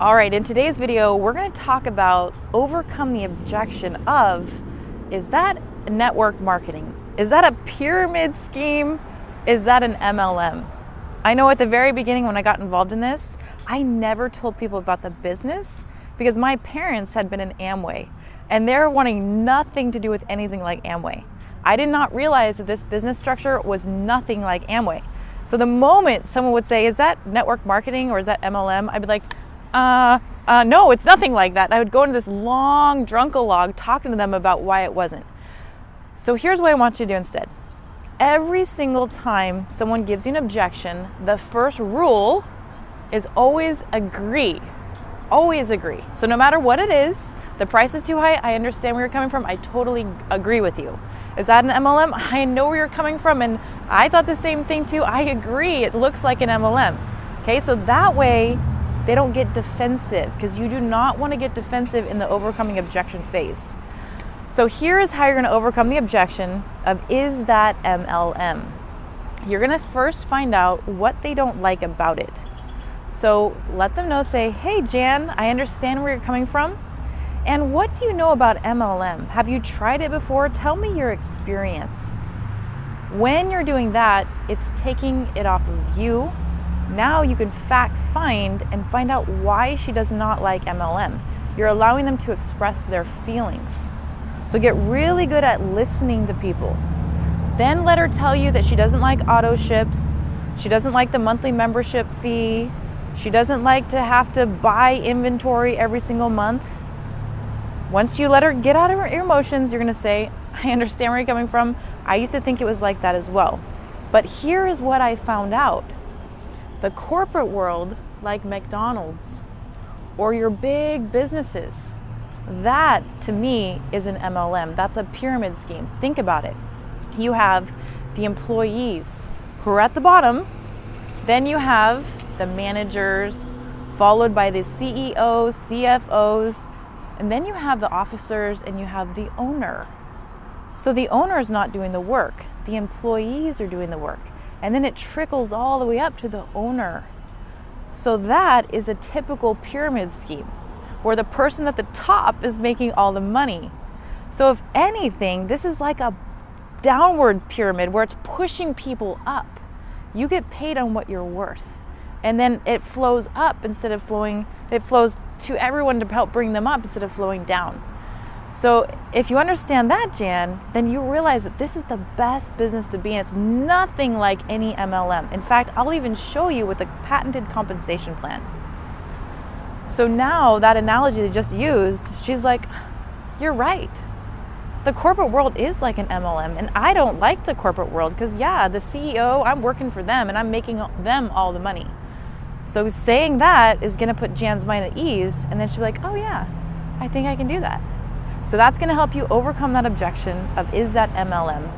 All right, in today's video, we're going to talk about overcome the objection of, is that network marketing? Is that a pyramid scheme? Is that an MLM? I know at the very beginning when I got involved in this, I never told people about the business because my parents had been in Amway and they're wanting nothing to do with anything like Amway. I did not realize that this business structure was nothing like Amway. So the moment someone would say, is that network marketing or is that MLM? I'd be like, no, it's nothing like that. And I would go into this long drunkalog talking to them about why it wasn't. So here's what I want you to do instead. Every single time someone gives you an objection, the first rule is always agree. Always agree. So no matter what it is, the price is too high, I understand where you're coming from, I totally agree with you. Is that an MLM? I know where you're coming from and I thought the same thing too. I agree, it looks like an MLM. Okay, so that way they don't get defensive because you do not want to get defensive in the overcoming objection phase. So here is how you're going to overcome the objection of, is that MLM? You're going to first find out what they don't like about it. So let them know, say, hey Jan, I understand where you're coming from. And what do you know about MLM? Have you tried it before? Tell me your experience. When you're doing that, it's taking it off of you. Now you can fact find and find out why she does not like MLM. You're allowing them to express their feelings. So get really good at listening to people. Then let her tell you that she doesn't like auto ships. She doesn't like the monthly membership fee. She doesn't like to have to buy inventory every single month. Once you let her get out of her emotions, you're going to say, I understand where you're coming from. I used to think it was like that as well. But here is what I found out. The corporate world, like McDonald's or your big businesses, that to me is an MLM. That's a pyramid scheme. Think about it. You have the employees who are at the bottom, then you have the managers, followed by the CEOs, CFOs, and then you have the officers and you have the owner. So the owner is not doing the work. The employees are doing the work. And then it trickles all the way up to the owner. So that is a typical pyramid scheme where the person at the top is making all the money. So if anything, this is like a downward pyramid where it's pushing people up. You get paid on what you're worth. And then it flows up instead of flowing, it flows to everyone to help bring them up instead of flowing down. So if you understand that, Jan, then you realize that this is the best business to be in. It's nothing like any MLM. In fact, I'll even show you with a patented compensation plan. So now that analogy they just used, she's like, you're right. The corporate world is like an MLM, and I don't like the corporate world because, yeah, the CEO, I'm working for them and I'm making them all the money. So saying that is going to put Jan's mind at ease, and then she'll be like, oh yeah, I think I can do that. So that's going to help you overcome that objection of, is that MLM?